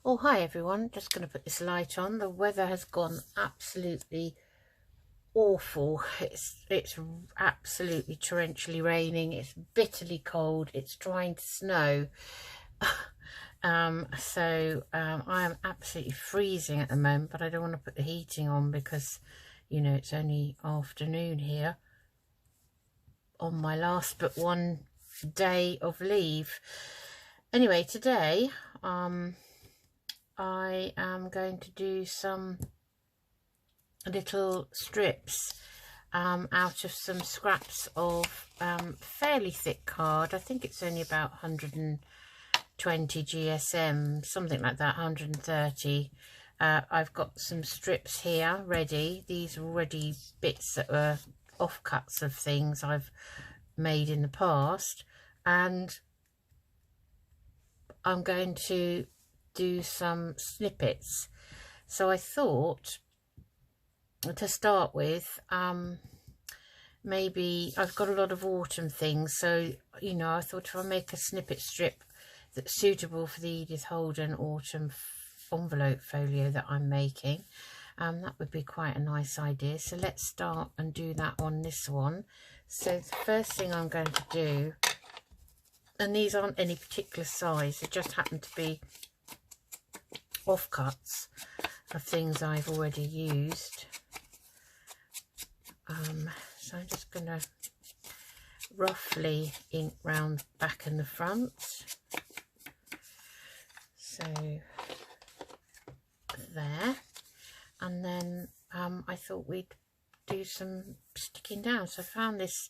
Oh, hi everyone. Just going to put this light on. The weather has gone absolutely awful. It's absolutely torrentially raining. It's bitterly cold. It's trying to snow. I am absolutely freezing at the moment, but I don't want to put the heating on because, you know, it's only afternoon here on my last but one day of leave. Anyway, today, I am going to do some little strips out of some scraps of fairly thick card. I think it's only about 120 GSM, something like that, 130. I've got some strips here ready. These are already bits that were offcuts of things I've made in the past, and I'm going to do some snippets. So I thought to start with, maybe I've got a lot of autumn things, so you know, I thought if I make a snippet strip that's suitable for the Edith Holden autumn envelope folio that I'm making, that would be quite a nice idea. So let's start and do that on this one. So the first thing I'm going to do, and these aren't any particular size, they just happen to be offcuts of things I've already used. So I'm just going to roughly ink round back and the front. So there, and then I thought we'd do some sticking down. So I found this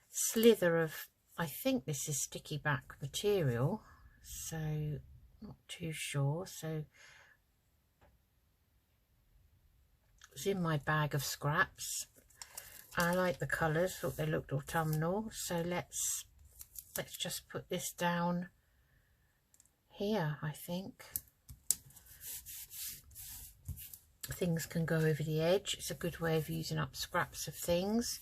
slither of, I think this is sticky back material, so not too sure. So it's in my bag of scraps. I like the colours, thought they looked autumnal, so let's just put this down here. I think things can go over the edge. It's a good way of using up scraps of things.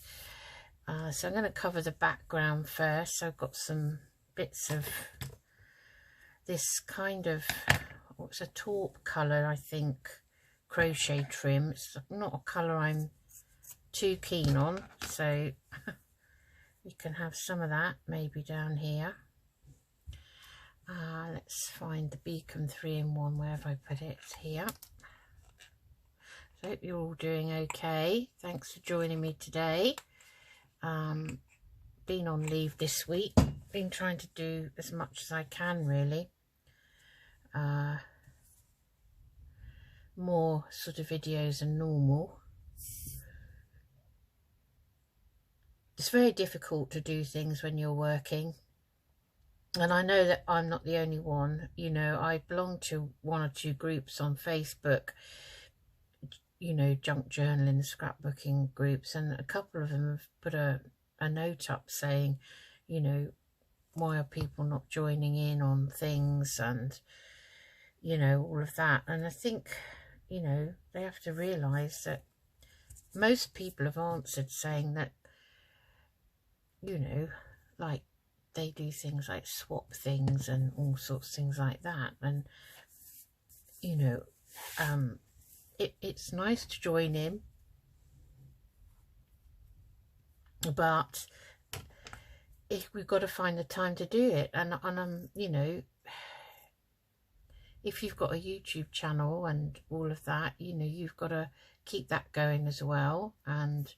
So I'm going to cover the background first. So I've got some bits of this kind of, what's a taupe colour, I think, crochet trim. It's not a colour I'm too keen on, so you can have some of that maybe down here. Let's find the Beacon 3-in-1. Where have I put it? It's here. So hope you're all doing okay. Thanks for joining me today. Been on leave this week, been trying to do as much as I can, really. More sort of videos than normal. It's very difficult to do things when you're working, and I know that I'm not the only one. You know, I belong to one or two groups on Facebook, you know, junk journaling, scrapbooking groups, and a couple of them have put a note up saying, you know, why are people not joining in on things, and you know, all of that. And I think, you know, they have to realise that most people have answered saying that, you know, like they do things like swap things and all sorts of things like that. And, you know, it's nice to join in, but we've got to find the time to do it. And you know, if you've got a YouTube channel and all of that, you know, you've got to keep that going as well. And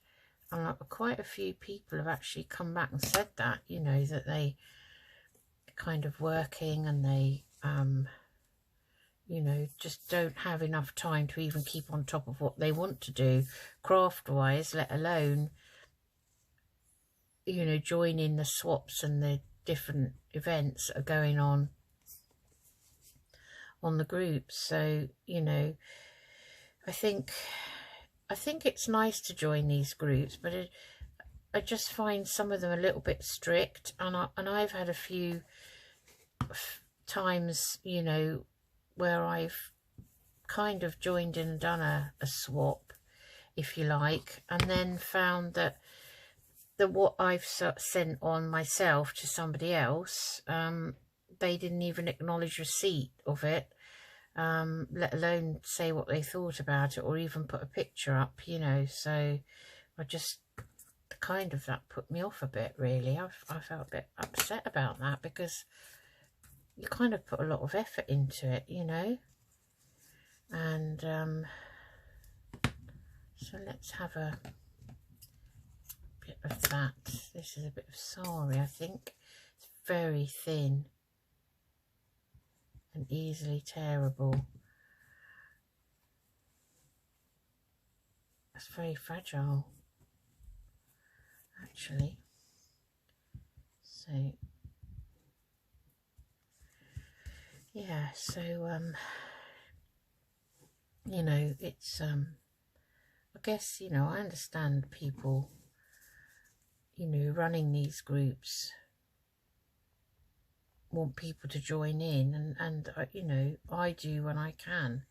quite a few people have actually come back and said that, you know, that they kind of working and they, you know, just don't have enough time to even keep on top of what they want to do craft-wise, let alone, you know, join in the swaps and the different events that are going on the groups. So, you know, I think it's nice to join these groups, but I just find some of them a little bit strict, and I've had a few times, you know, where I've kind of joined in and done a swap, if you like, and then found that what I've sent on myself to somebody else, they didn't even acknowledge receipt of it. let alone say what they thought about it or even put a picture up, you know. So I just kind of, that put me off a bit, really. I felt a bit upset about that, because you kind of put a lot of effort into it, you know. And so let's have a bit of that. This is a bit of sari, I think. It's very thin and easily tearable. It's very fragile, actually. So yeah, so you know, it's I guess, you know, I understand people, you know, running these groups want people to join in, and you know, I do when I can.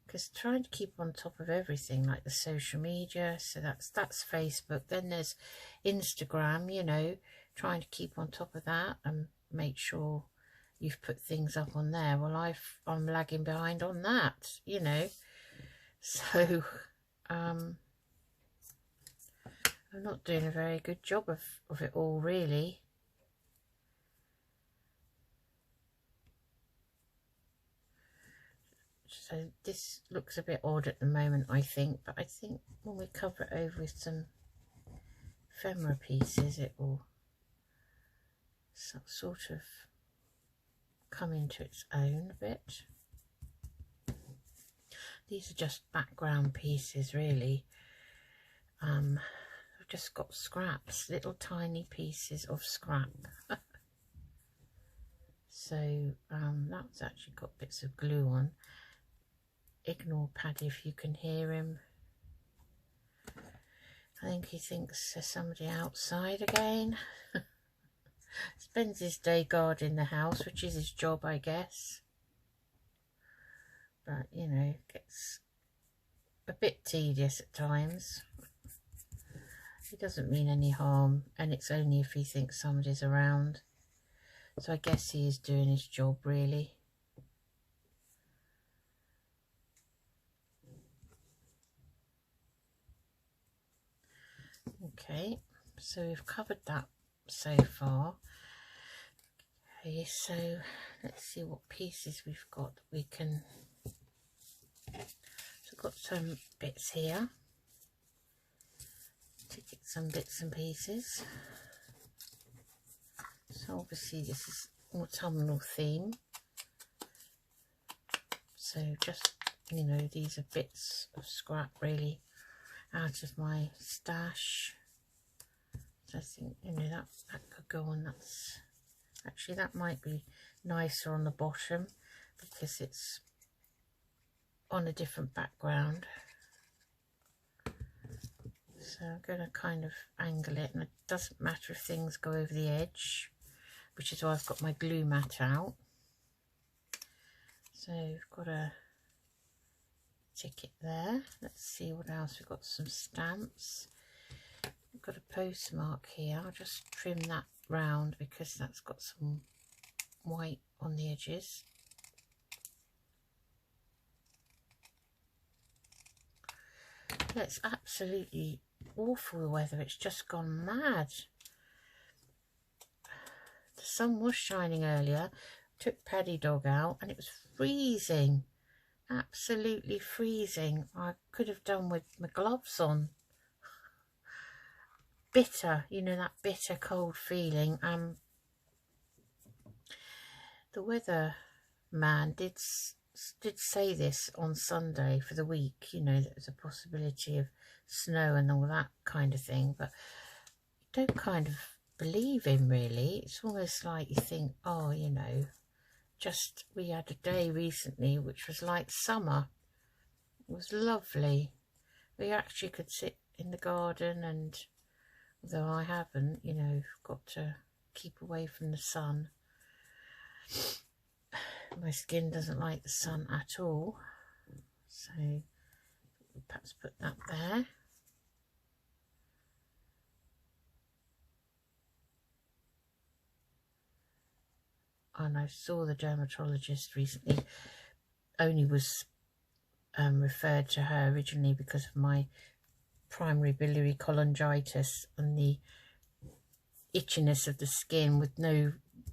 Because trying to keep on top of everything, like the social media, so that's Facebook. Then there's Instagram, you know, trying to keep on top of that and make sure you've put things up on there. Well, I'm lagging behind on that, you know. So I'm not doing a very good job of it all, really. So this looks a bit odd at the moment, I think, but I think when we cover it over with some ephemera pieces, it will sort of come into its own a bit. These are just background pieces, really. I've just got scraps, little tiny pieces of scrap. So that's actually got bits of glue on. Ignore Paddy if you can hear him. I think he thinks there's somebody outside again. Spends his day guarding the house, which is his job, I guess. But, you know, gets a bit tedious at times. He doesn't mean any harm, and it's only if he thinks somebody's around. So I guess he is doing his job, really. Okay, so we've covered that so far. Okay, so let's see what pieces we've got that we can. So I've got some bits here to get some bits and pieces. So obviously this is autumnal theme. So just, you know, these are bits of scrap, really, out of my stash. So I think, you know, that could go on. That's actually, that might be nicer on the bottom because it's on a different background. So I'm going to kind of angle it, and it doesn't matter if things go over the edge, which is why I've got my glue mat out. So we've got a ticket there. Let's see what else. We've got some stamps. We've got a postmark here. I'll just trim that round because that's got some white on the edges. It's absolutely awful, the weather. It's just gone mad. The sun was shining earlier. Took Paddy dog out and it was freezing. Absolutely freezing. I could have done with my gloves on. Bitter, you know, that bitter cold feeling. The weather man did say this on Sunday for the week, you know, there's a possibility of snow and all that kind of thing, but you don't kind of believe him, really. It's almost like you think, oh, you know, just, we had a day recently which was like summer. It was lovely. We actually could sit in the garden, and although I haven't, you know, got to keep away from the sun. My skin doesn't like the sun at all, so perhaps put that there. and I saw the dermatologist recently. Only was referred to her originally because of my primary biliary cholangitis and the itchiness of the skin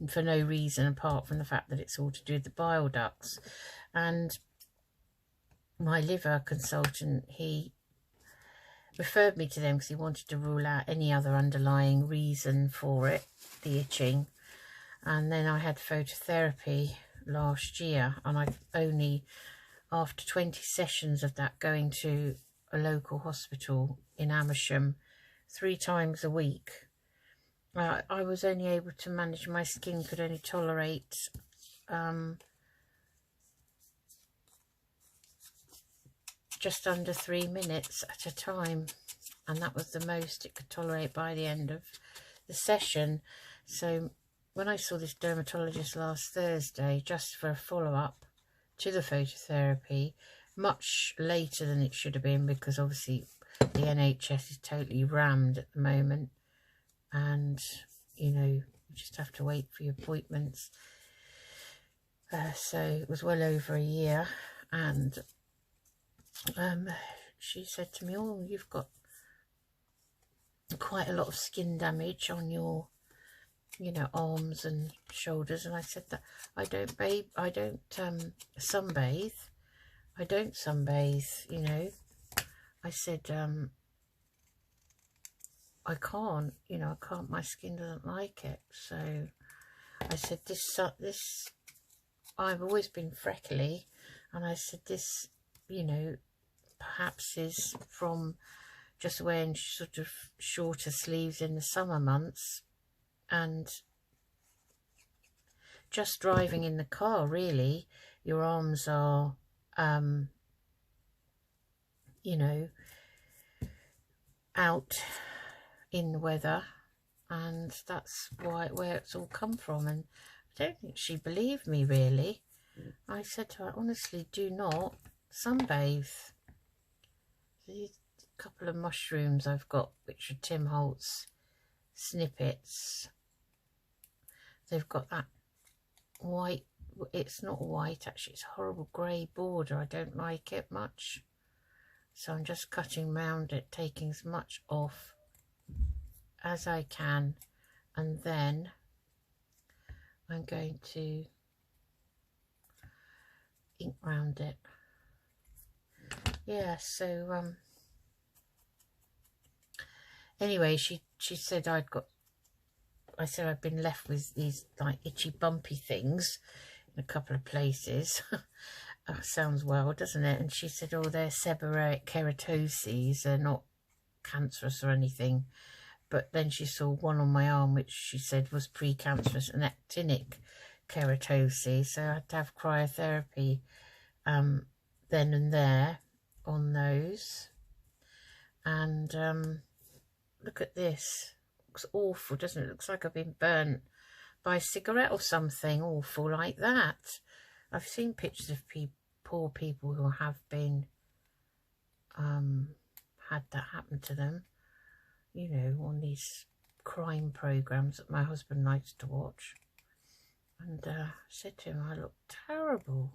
for no reason apart from the fact that it's all to do with the bile ducts. And my liver consultant, he referred me to them because he wanted to rule out any other underlying reason for it, the itching. And then I had phototherapy last year, and I've only, after 20 sessions of that, going to a local hospital in Amersham 3 times a week, I was only able to manage, my skin could only tolerate just under 3 minutes at a time, and that was the most it could tolerate by the end of the session. So when I saw this dermatologist last Thursday, just for a follow-up to the phototherapy, much later than it should have been, because obviously the NHS is totally rammed at the moment, and you know, you just have to wait for your appointments. So it was well over a year, and she said to me, oh, you've got quite a lot of skin damage on your, you know, arms and shoulders. And I said that I don't sunbathe. I don't sunbathe, you know. I said, I can't, you know, I can't, my skin doesn't like it. So I said, this, I've always been freckly, and I said, this, you know, perhaps is from just wearing sort of shorter sleeves in the summer months and just driving in the car, really. Your arms are, you know, out in the weather, and that's where it's all come from. And I don't think she believed me, really. I said to her, honestly, do not sunbathe. These couple of mushrooms I've got, which are Tim Holtz snippets, they've got that white, it's not white actually, it's a horrible grey border. I don't like it much, so I'm just cutting round it, taking as much off as I can, and then I'm going to ink round it. Yeah, so anyway, she said I said I'd been left with these like itchy bumpy things in a couple of places. Oh, sounds well, doesn't it? And she said, oh, they're seborrheic keratoses, they're not cancerous or anything. But then she saw one on my arm, which she said was precancerous and actinic keratoses, so I had to have cryotherapy then and there on those. And look at this, looks awful, doesn't it? Looks like I've been burnt by a cigarette or something awful like that. I've seen pictures of poor people who have been had that happen to them, you know, on these crime programs that my husband likes to watch. And I said to him, I look terrible.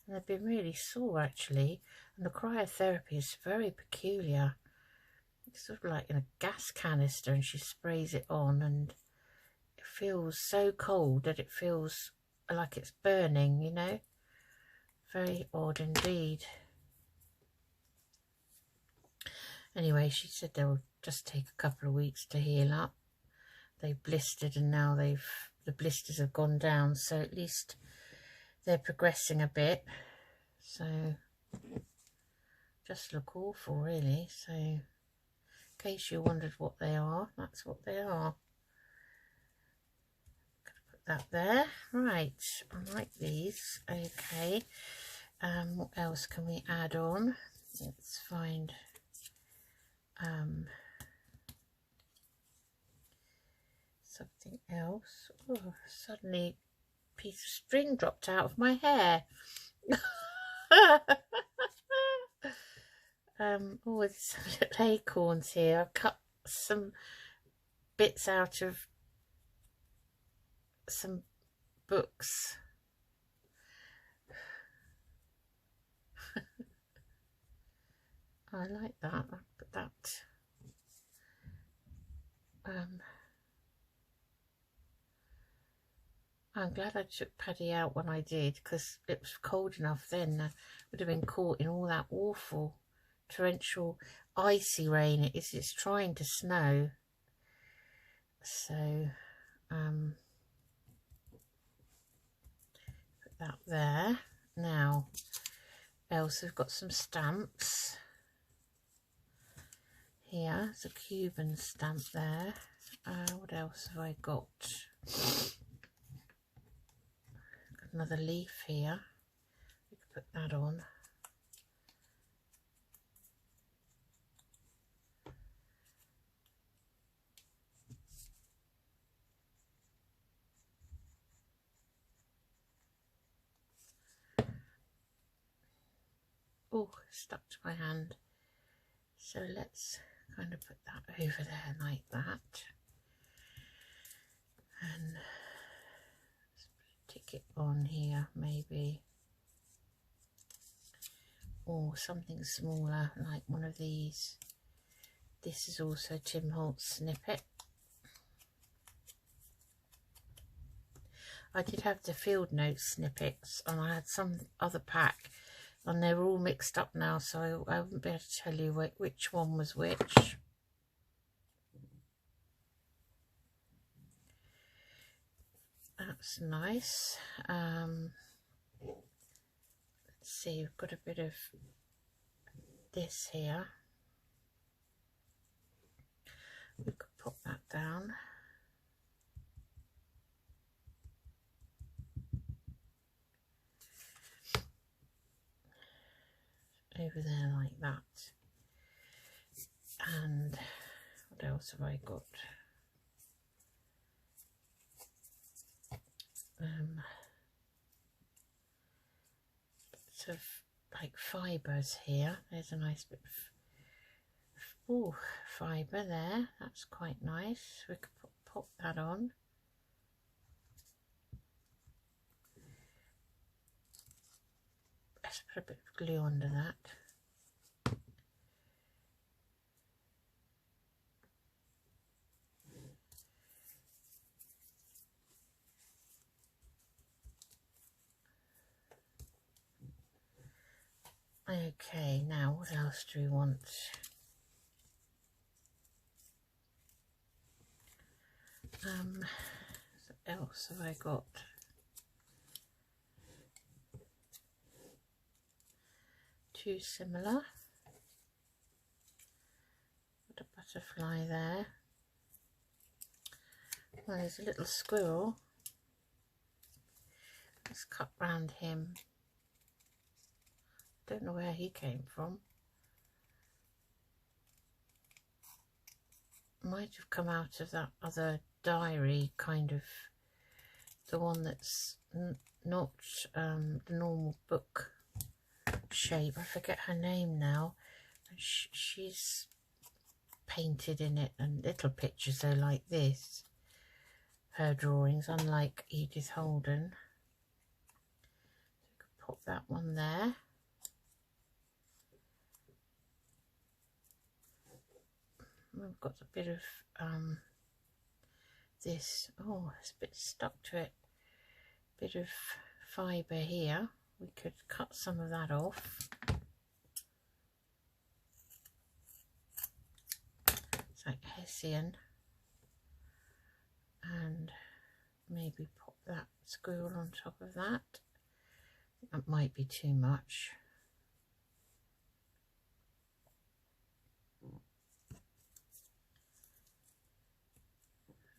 And they've been really sore, actually. And the cryotherapy is very peculiar. It's sort of like in a gas canister, and she sprays it on, and it feels so cold that it feels like it's burning, you know. Very odd indeed. Anyway, she said they'll just take a couple of weeks to heal up. They blistered, and now the blisters have gone down, so at least they're progressing a bit. So just look awful, really. So in case you wondered what they are, that's what they are. Put that there. Right, I like these. Okay. What else can we add on? Let's find something else. Oh, suddenly a piece of string dropped out of my hair. Oh, there's some little acorns here. I've cut some bits out of some books. I like that. I'll put that. I'm glad I took Paddy out when I did, because it was cold enough then. I would have been caught in all that awful torrential icy rain. It's trying to snow. So put that there. Now else we've got some stamps. Here, there's a Cuban stamp there. What else have I got? Got another leaf here. We could put that on. Oh, stuck to my hand. So let's kind of put that over there like that. And stick it on here maybe. Or something smaller like one of these. This is also Tim Holtz Snippet. I did have the field notes snippets, and I had some other pack, and they're all mixed up now, so I wouldn't be able to tell you which one was which. That's nice. Let's see, we've got a bit of this here. We could pop that down. Over there like that. And what else have I got? Bits of like fibres here. There's a nice bit of fibre there. That's quite nice. We could pop that on. Let's put a bit of glue under that. Okay, now what else do we want? What else have I got? Too similar. Got a butterfly there. Well, there's a little squirrel. Let's cut round him. Don't know where he came from. Might have come out of that other diary, kind of the one that's not the normal book shape. I forget her name now. She's painted in it, and little pictures though like this. Her drawings, unlike Edith Holden. So you could pop that one there. We've got a bit of this. Oh, it's a bit stuck to it. Bit of fibre here. We could cut some of that off. It's like Hessian. And maybe pop that squirrel on top of that. That might be too much.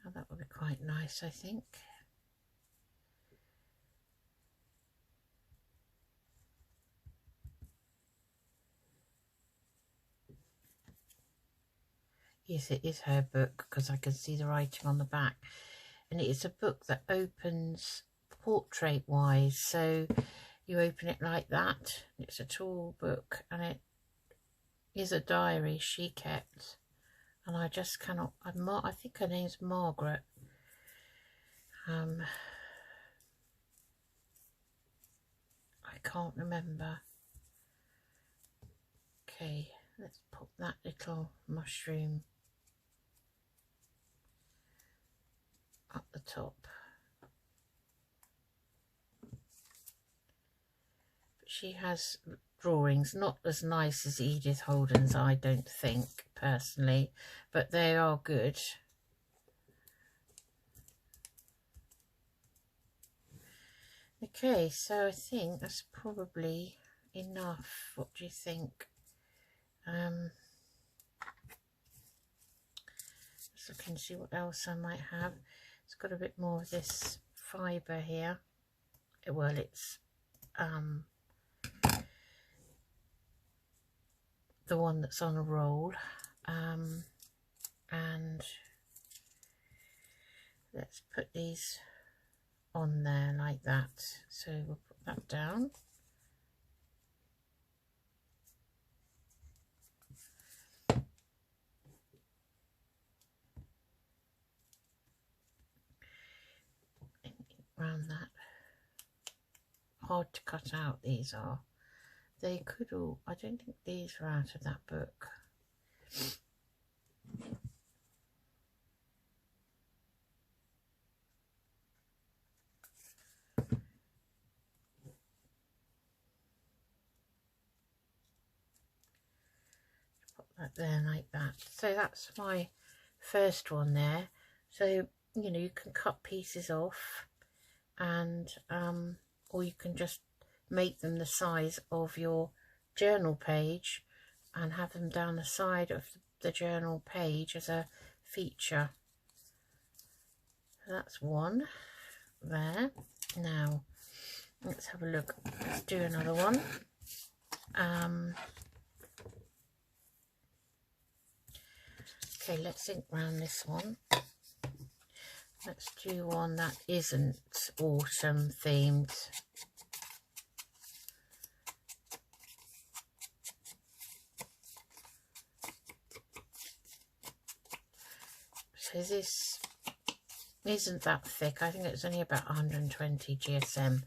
Oh, that would be quite nice, I think. Yes, it is her book, because I can see the writing on the back. And it is a book that opens portrait wise, so you open it like that. It's a tall book, and it is a diary she kept, and I just cannot. I think her name's Margaret. I can't remember. Okay, let's pop that little mushroom up the top. But she has drawings not as nice as Edith Holden's, I don't think, personally, but they are good. Okay, so I think that's probably enough. What do you think? Let's look and see what else I might have. It's got a bit more of this fibre here. Well, it's the one that's on a roll. And let's put these on there like that. So we'll put that down. Around that. Hard to cut out, these are. They could all, I don't think these are out of that book. Put that there like that. So that's my first one there. So, you know, you can cut pieces off, and or you can just make them the size of your journal page and have them down the side of the journal page as a feature. So that's one there. Now let's have a look. Let's do another one. Okay, let's ink round this one. Let's do one that isn't autumn themed. So this isn't that thick. I think it's only about 120 GSM,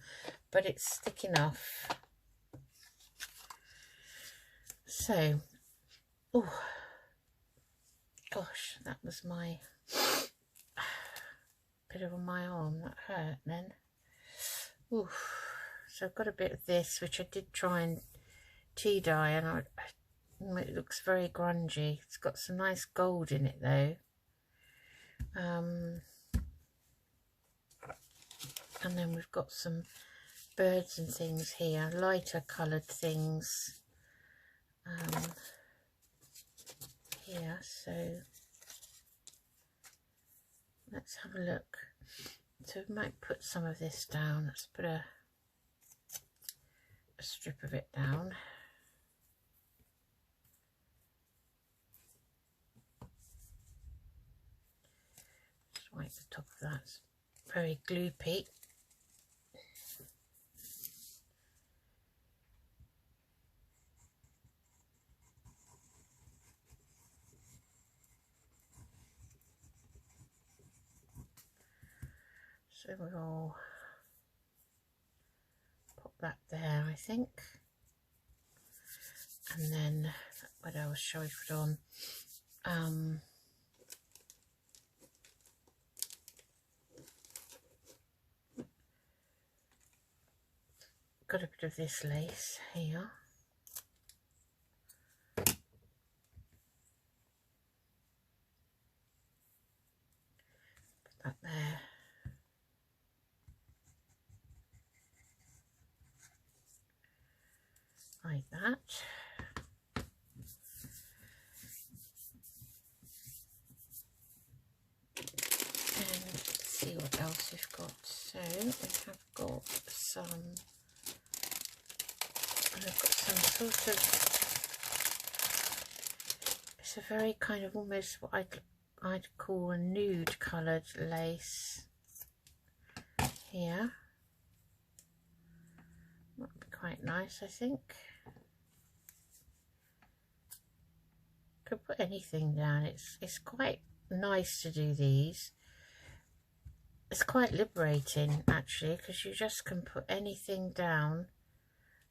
but it's thick enough. So, oh gosh, that was my bit of my arm that hurt then. Oof. So I've got a bit of this, which I did try and tea dye, and it looks very grungy. It's got some nice gold in it though. And then we've got some birds and things here, lighter coloured things here. So let's have a look. So we might put some of this down. Let's put a strip of it down. Just wipe the top of that. It's very gloopy. So we'll pop that there, I think. And then what else shall we put on? Got a bit of this lace here. Put that there. Like that. And let's see what else we've got. So we have got some, and I've got some sort of, it's a very kind of almost what I'd call a nude coloured lace here. Might be quite nice, I think. Could put anything down. It's quite nice to do these. It's quite liberating actually, because you just can put anything down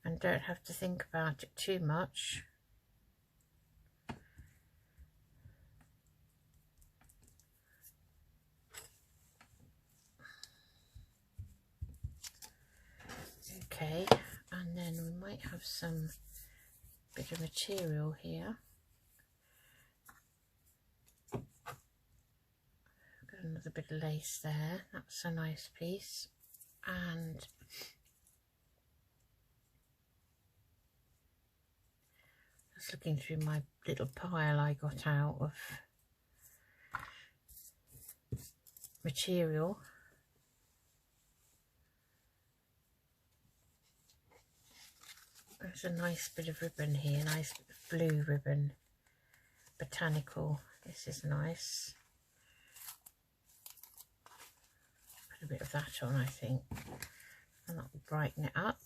and don't have to think about it too much. Okay, and then we might have some bit of material here. Got another bit of lace there, that's a nice piece. And just looking through my little pile I got out of material. There's a nice bit of ribbon here, nice blue ribbon, botanical. This is nice. Put a bit of that on, I think, and that will brighten it up.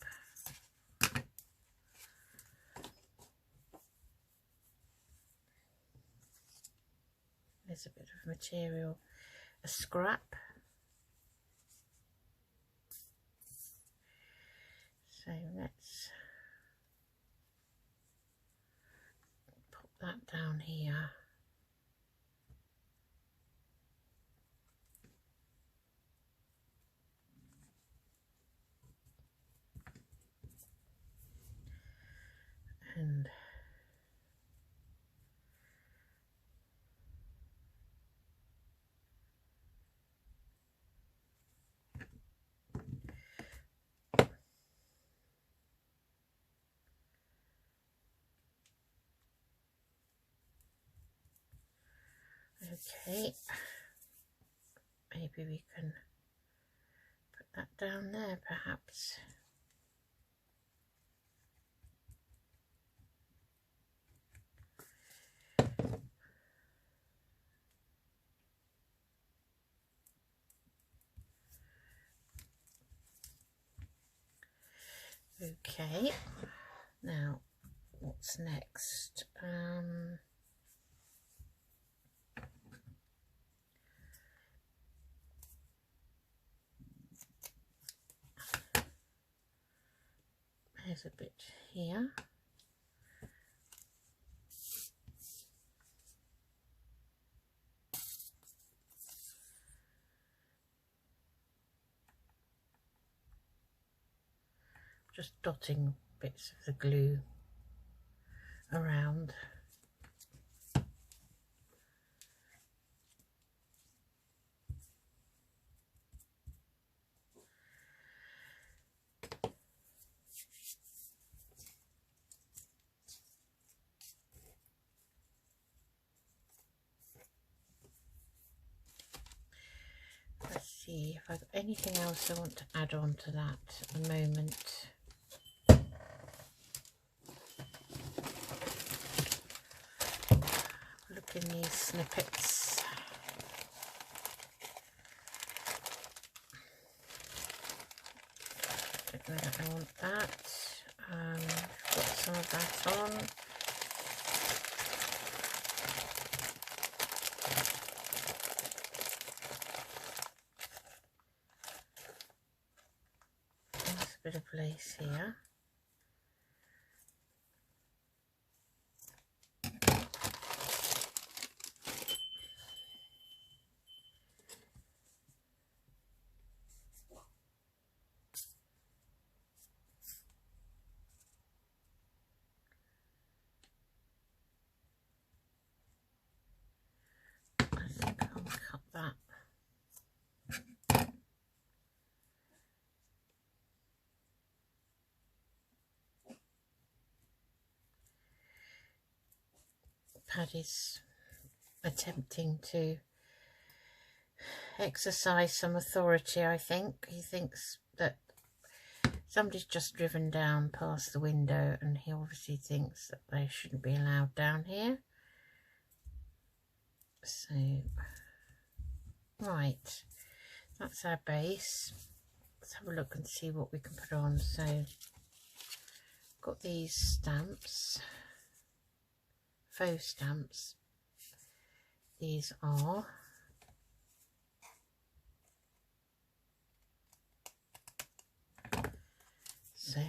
There's a bit of material, a scrap. So let's pop that down here. And okay, maybe we can put that down there perhaps. Okay, now what's next? There's a bit here. Just dotting bits of the glue around. Let's see if I've got anything else I want to add on to that at the moment. Look in these snippets. Don't know that I want that. Got some of that on. There's a bit of lace here. Paddy's attempting to exercise some authority, I think. He thinks that somebody's just driven down past the window and he obviously thinks that they shouldn't be allowed down here. So, right, that's our base. Let's have a look and see what we can put on. So, got these stamps. Faux stamps. These are so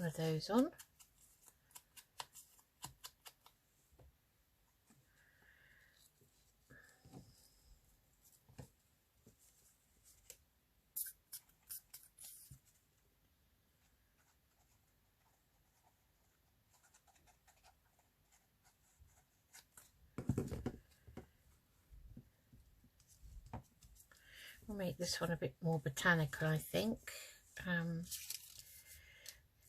one of those on. We'll make this one a bit more botanical, I think.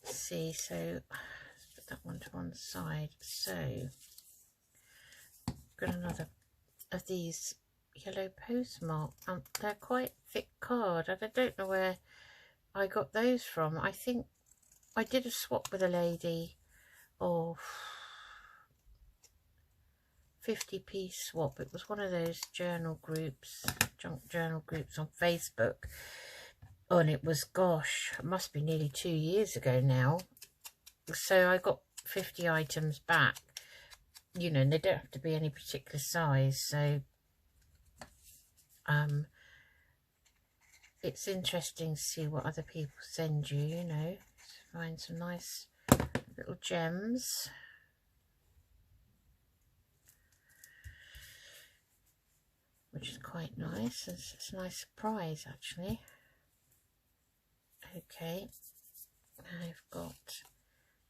Let's see, so let's put that one to one side. So got another of these yellow postmark. They're quite thick card, and I don't know where I got those from. I think I did a swap with a lady of 50p swap. It was one of those journal groups, junk journal groups on Facebook. Oh, and it was, gosh, it must be nearly 2 years ago now. So I got 50 items back, you know, and they don't have to be any particular size. So it's interesting to see what other people send you, you know, find some nice little gems. Which is quite nice. It's a nice surprise, actually. Okay, I've got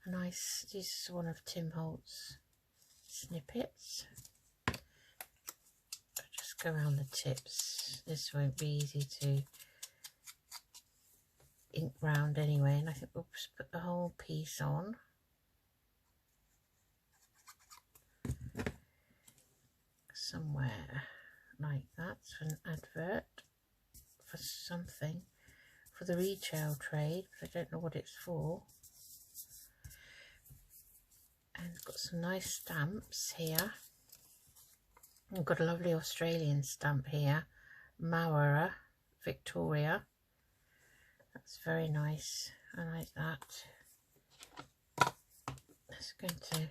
a nice, this is one of Tim Holt's snippets. I'll just go around the tips. This won't be easy to ink round anyway, and I think we'll just put the whole piece on. Somewhere like that, for an advert for something, for the retail trade, but I don't know what it's for. And it's got some nice stamps here. I've got a lovely Australian stamp here, Mawara, Victoria. That's very nice. I like that. It's going to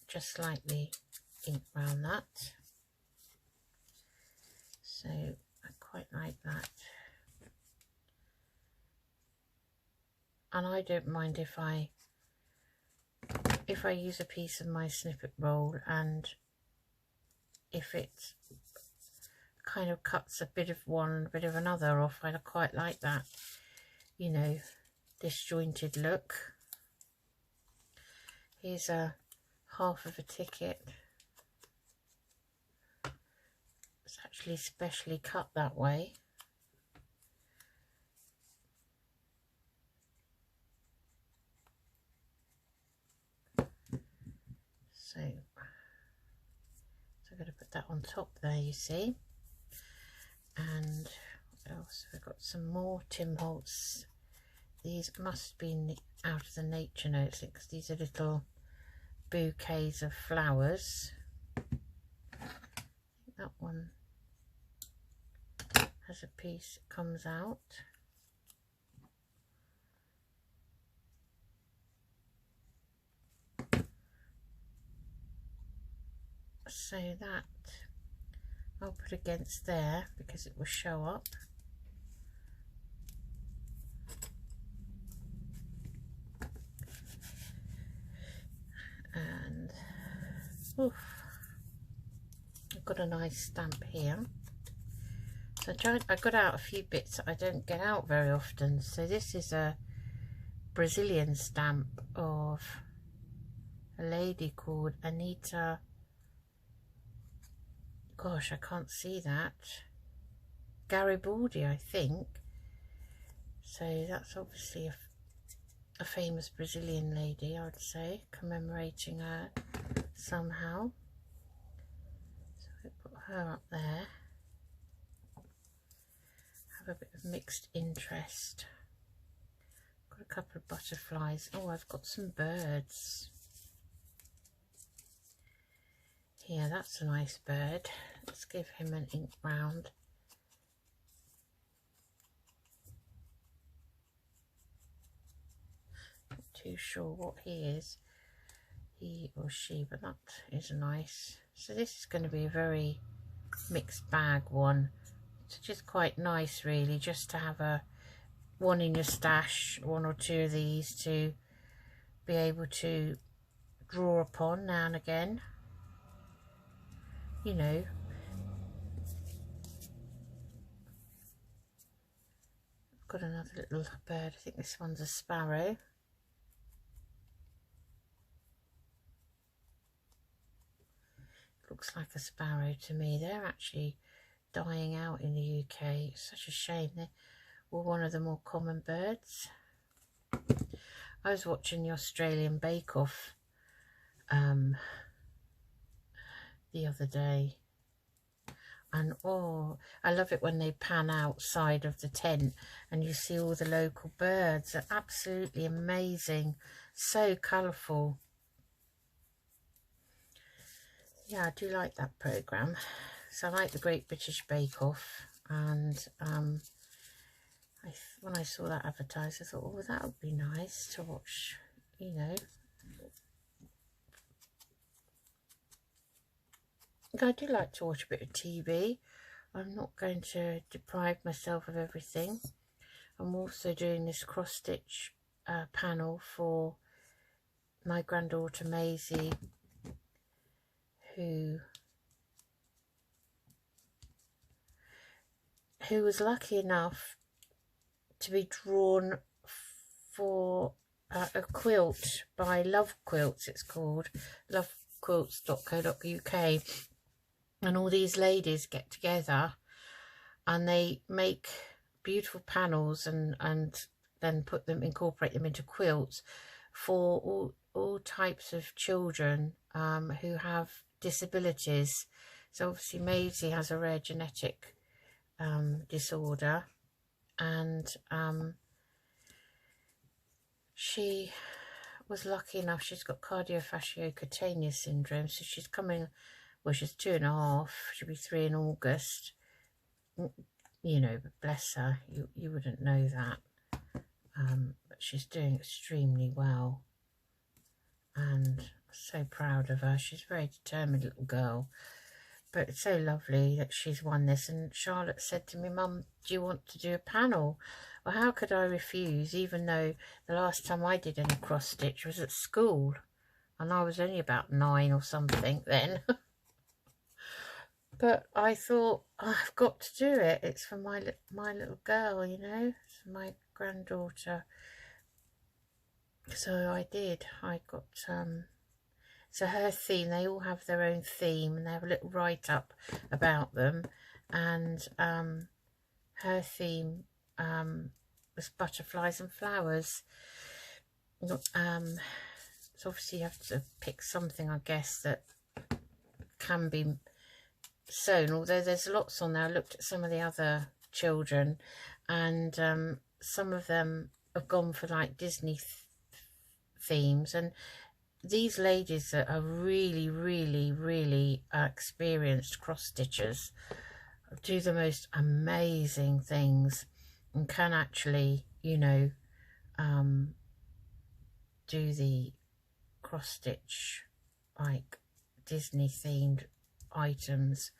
just slightly ink around that. So I quite like that. And I don't mind if I use a piece of my snippet roll, and if it kind of cuts a bit of one, a bit of another off, I quite like that, you know, disjointed look. Here's a half of a ticket. It's actually specially cut that way. So I'm going to put that on top there, you see. And what else? We've got some more Tim Holtz. These must be out of the nature notes, because these are little bouquets of flowers. That one has a piece that comes out. So that I'll put against there because it will show up. And oof, I've got a nice stamp here. So I got out a few bits that I don't get out very often. So this is a Brazilian stamp of a lady called Anita. Gosh, I can't see that. Garibaldi, I think. So that's obviously a famous Brazilian lady, I would say, commemorating her somehow. So we put her up there. Have a bit of mixed interest. Got a couple of butterflies. Oh, I've got some birds. Yeah, that's a nice bird. Let's give him an ink round. Not too sure what he is, he or she, but that is nice. So this is going to be a very mixed bag one. It's just quite nice, really, just to have a one in your stash, one or two of these to be able to draw upon now and again, you know. I've got another little bird. I think this one's a sparrow. Looks like a sparrow to me. They're actually dying out in the UK. It's such a shame. They were one of the more common birds. I was watching the Australian Bake Off the other day, and oh, I love it when they pan outside of the tent and you see all the local birds. They're absolutely amazing, so colourful. Yeah, I do like that programme. So I like the Great British Bake Off, and when I saw that advertised, I thought, oh, that would be nice to watch, you know. I do like to watch a bit of TV. I'm not going to deprive myself of everything. I'm also doing this cross-stitch panel for my granddaughter Maisie, who was lucky enough to be drawn for a quilt by Love Quilts, it's called, lovequilts.co.uk. And all these ladies get together and they make beautiful panels and then incorporate them into quilts for all types of children who have disabilities. So obviously Maisie has a rare genetic disorder, and she was lucky enough, she's got cardiofasciocutaneous syndrome, so she's coming, well, she's 2.5, she'll be 3 in August, you know, but bless her, you wouldn't know that, but she's doing extremely well, and so proud of her. She's a very determined little girl, but it's so lovely that she's won this. And Charlotte said to me, Mum, do you want to do a panel? Well, how could I refuse, even though the last time I did any cross stitch was at school, and I was only about 9 or something then. But I thought, oh, I've got to do it. It's for my little girl, you know, it's for my granddaughter. So I did. I got so her theme, they all have their own theme, and they have a little write-up about them, and her theme was butterflies and flowers. So obviously you have to pick something, I guess, that can be sewn, although there's lots on there. I looked at some of the other children, and some of them have gone for like Disney themes, and these ladies that are really, really, really experienced cross-stitchers do the most amazing things, and can actually, you know, do the cross-stitch like Disney themed items.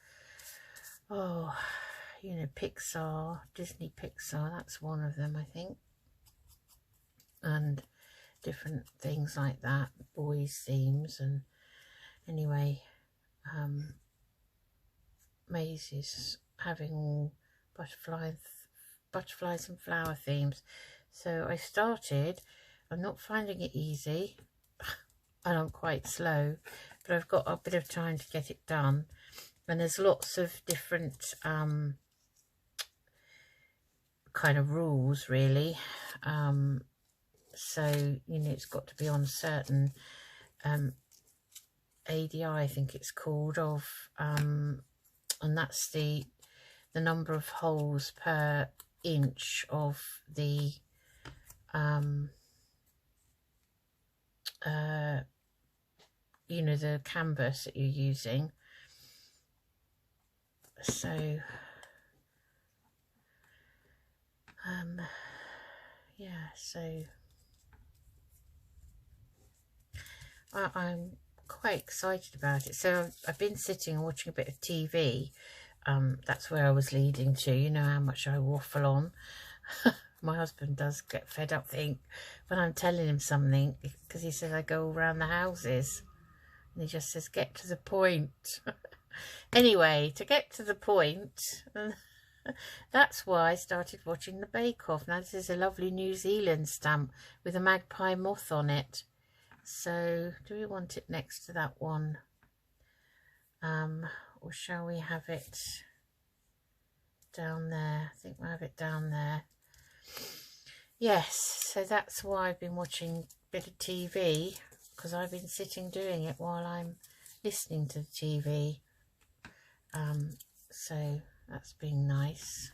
Oh, you know, Pixar, Disney Pixar, that's one of them, I think, and different things like that, boys themes. And anyway, Maisie's having all butterflies and flower themes. So I started. I'm not finding it easy, and I'm quite slow, but I've got a bit of time to get it done. And there's lots of different kind of rules, really. So, you know, it's got to be on certain ADI, I think it's called, of and that's the number of holes per inch of the you know, the canvas that you're using. So yeah, so I'm quite excited about it. So I've been sitting and watching a bit of TV. That's where I was leading to. You know how much I waffle on. My husband does get fed up, think, when I'm telling him something, because he says I go all around the houses. And he just says, get to the point. Anyway, to get to the point, that's why I started watching the Bake Off. Now, this is a lovely New Zealand stamp with a magpie moth on it. So, do we want it next to that one? Or shall we have it down there? I think we'll have it down there. Yes, so that's why I've been watching a bit of TV, because I've been sitting doing it while I'm listening to the TV. So that's been nice.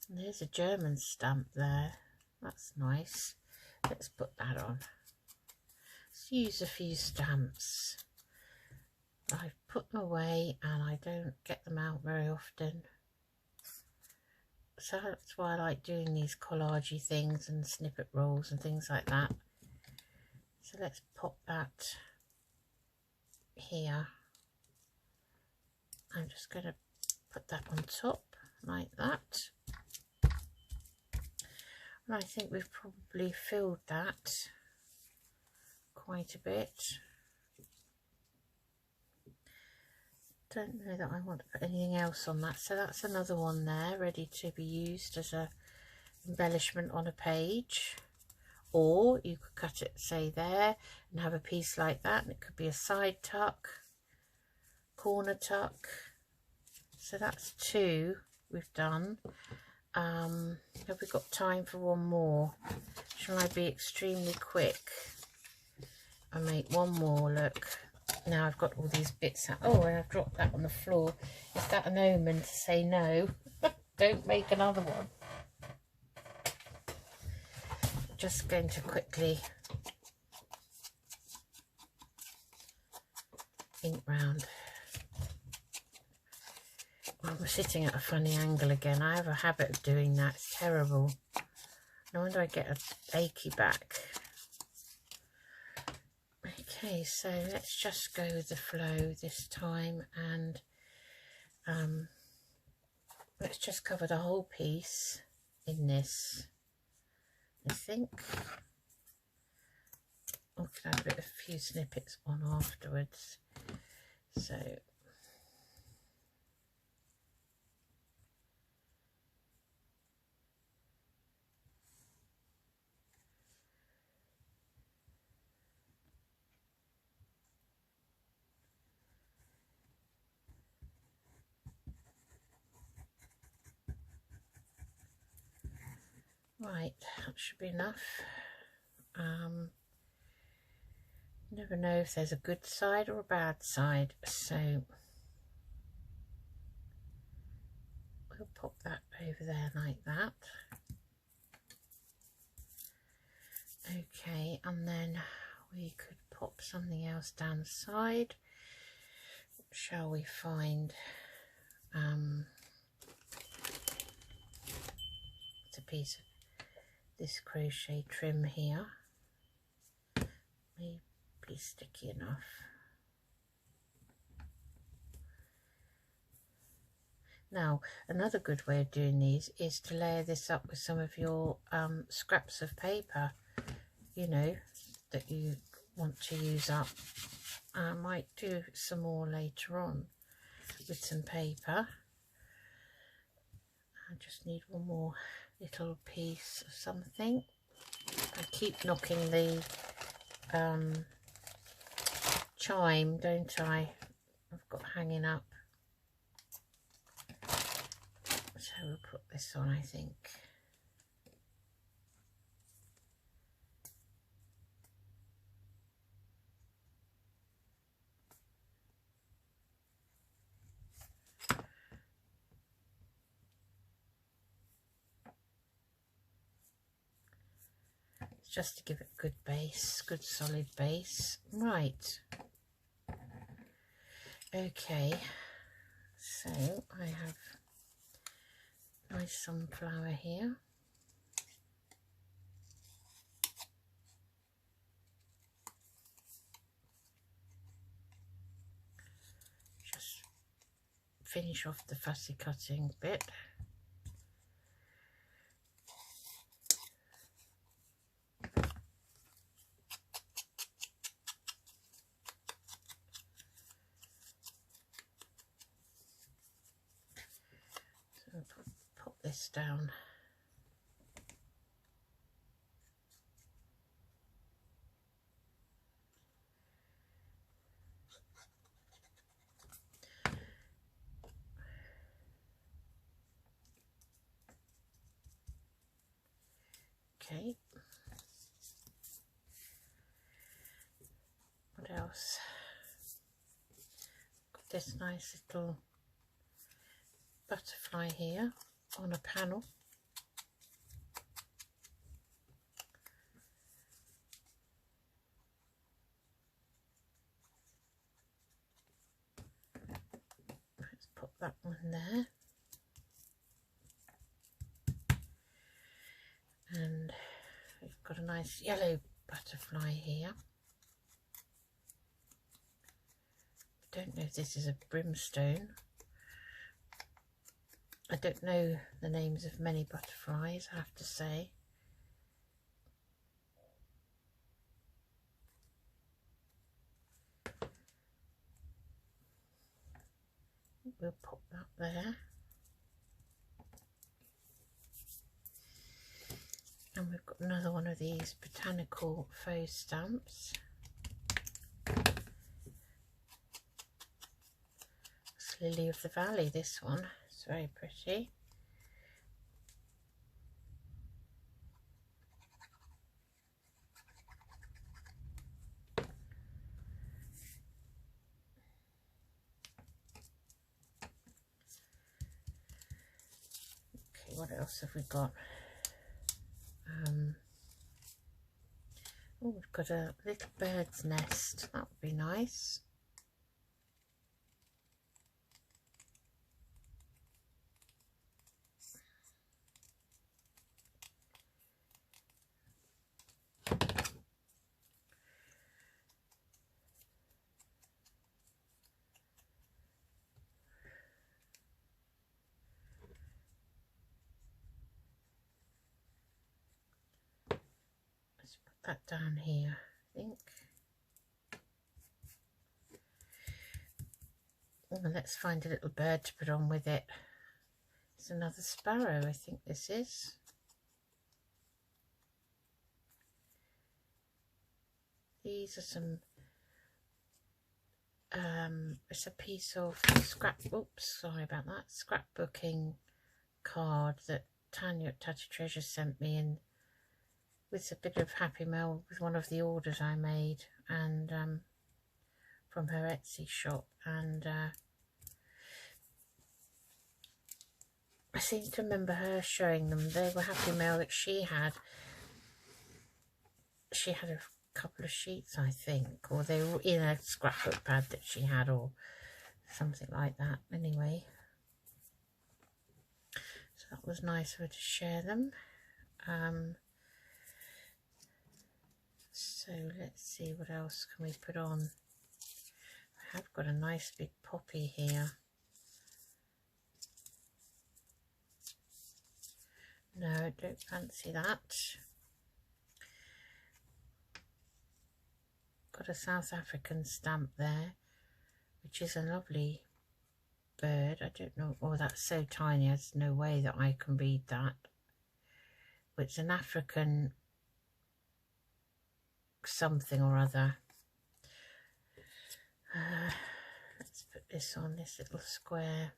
And there's a German stamp there. That's nice. Let's put that on. Let's use a few stamps. I've put them away and I don't get them out very often. So that's why I like doing these collagey things and snippet rolls and things like that. So let's pop that here. I'm just going to put that on top like that. And I think we've probably filled that quite a bit. Don't know that I want to put anything else on that. So that's another one there, ready to be used as a embellishment on a page. Or you could cut it, say, there and have a piece like that, and it could be a side tuck, corner tuck. So that's two we've done. Have we got time for one more? Shall I be extremely quick and make one more? Look, now I've got all these bits out. Oh, and I've dropped that on the floor. Is that an omen to say no? Don't make another one. Just going to quickly ink round. I'm sitting at a funny angle again. I have a habit of doing that. It's terrible. No wonder I get an achy back. Okay, so let's just go with the flow this time, and let's just cover the whole piece in this, I think. I can add a few snippets on afterwards. So right, that should be enough. Never know if there's a good side or a bad side, so we'll pop that over there like that. Okay, and then we could pop something else down the side. What shall we find? It's a piece of this crochet trim here. Maybe sticky enough. Now, another good way of doing these is to layer this up with some of your scraps of paper, you know, that you want to use up. I might do some more later on with some paper. I just need one more little piece of something. I keep knocking the chime, don't I? I've got hanging up. So we'll put this on, I think. Just to give it a good base, good solid base. Right. Okay. So I have nice sunflower here. Just finish off the fussy cutting bit. this down. Okay. What else? Got this nice little butterfly here on a panel. Let's put that one there. And we've got a nice yellow butterfly here. I don't know if this is a brimstone. I don't know the names of many butterflies, I have to say. We'll pop that there. And we've got another one of these botanical faux stamps. It's Lily of the Valley, this one. It's very pretty. Okay, what else have we got? Oh, we've got a little bird's nest. That would be nice. Let's put that down here, I think. Oh, let's find a little bird to put on with it. It's another sparrow, I think this is. These are some, it's a piece of scrapbooking card that Tanya at Tatty Treasure sent me, and with a bit of happy mail with one of the orders I made, and from her Etsy shop, and I seem to remember her showing them. They were happy mail that she had. She had a couple of sheets, I think, or they were in a scrapbook pad that she had, or something like that. Anyway, so that was nice of her to share them. So let's see, what else can we put on? I have got a nice big poppy here. No, I don't fancy that. Got a South African stamp there, which is a lovely bird. I don't know, oh, that's so tiny, there's no way that I can read that. But it's an African something or other. Let's put this on this little square.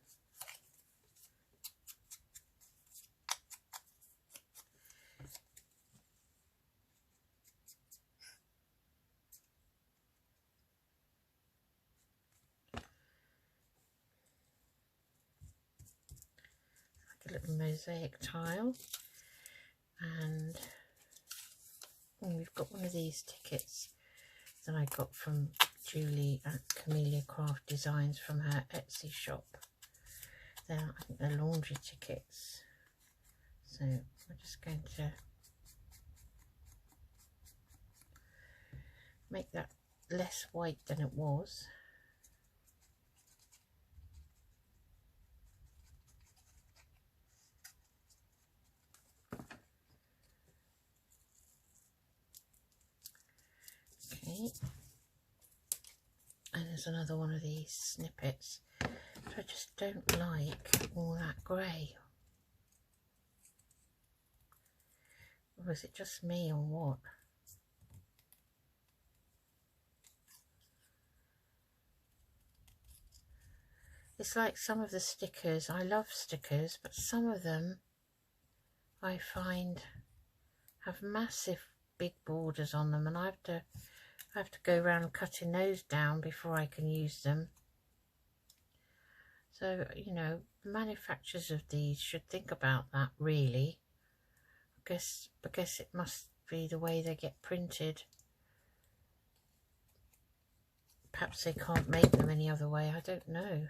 Like a little mosaic tile. And we've got one of these tickets that I got from Julie at Camellia Craft Designs from her Etsy shop. I think they're laundry tickets. So we're just going to make that less white than it was. Okay. And there's another one of these snippets. So I just don't like all that grey. Or is it just me or what? It's like some of the stickers, I love stickers, but some of them I find have massive big borders on them, and I have to go around cutting those down before I can use them. So, you know, the manufacturers of these should think about that, really. I guess it must be the way they get printed. Perhaps they can't make them any other way, I don't know.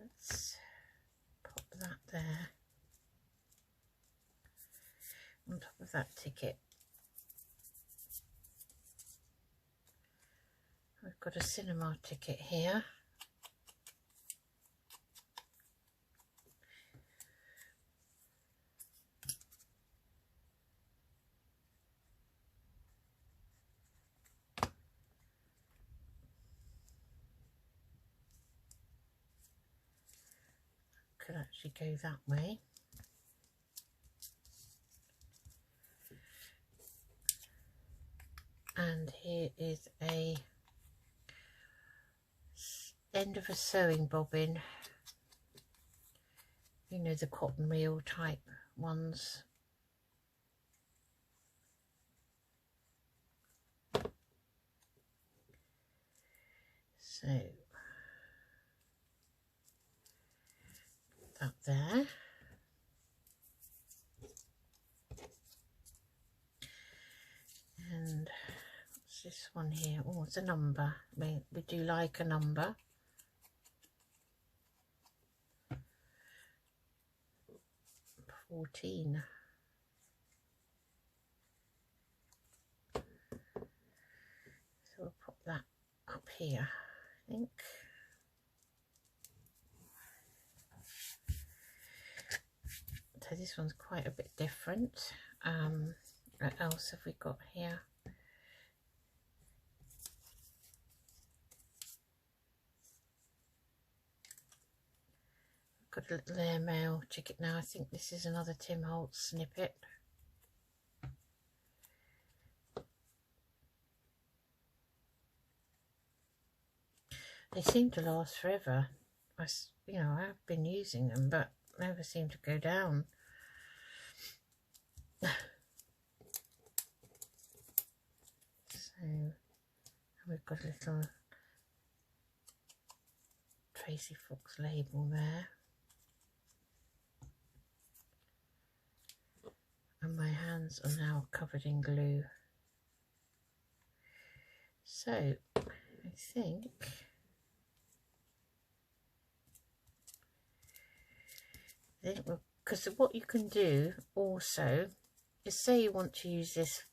Let's pop that there on top of that ticket. We've got a cinema ticket here. Could actually go that way. And here is a end of a sewing bobbin, you know, the cotton reel type ones. So that there. And what's this one here? Oh, it's a number. We do like a number. $14. So we'll pop that up here, I think. So this one's quite a bit different. What else have we got here? Got a little airmail ticket now. I think this is another Tim Holtz snippet. They seem to last forever. You know, I have been using them, but never seem to go down. So we've got a little Tracy Fox label there. And my hands are now covered in glue. So I think because what you can do also is, say you want to use this,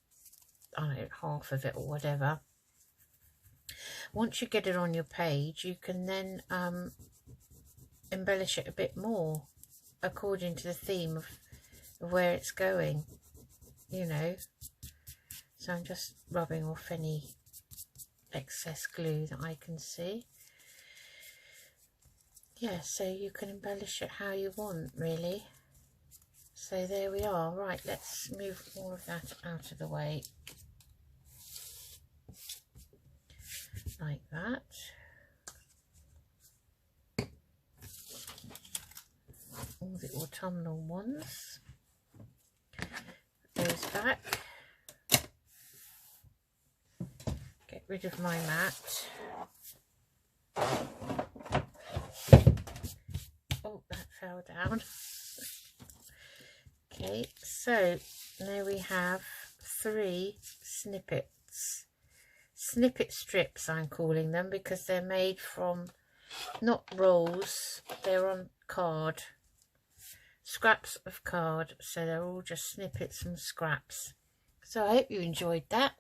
I don't know, half of it or whatever. Once you get it on your page, you can then embellish it a bit more according to the theme of where it's going, you know. So I'm just rubbing off any excess glue that I can see. Yeah, so you can embellish it how you want, really. So there we are. Right, let's move all of that out of the way. Like that. All the autumnal ones. Put those back. Get rid of my mat. Oh, that fell down. Okay, so now we have 3 snippets. Snippet strips, I'm calling them, because they're made from not rolls, they're on card, scraps of card, so they're all just snippets from scraps. So I hope you enjoyed that,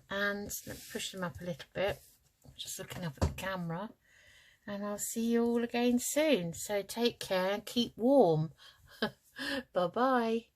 and let's push them up a little bit. Just looking up at the camera. and I'll see you all again soon. So take care and keep warm. Bye bye.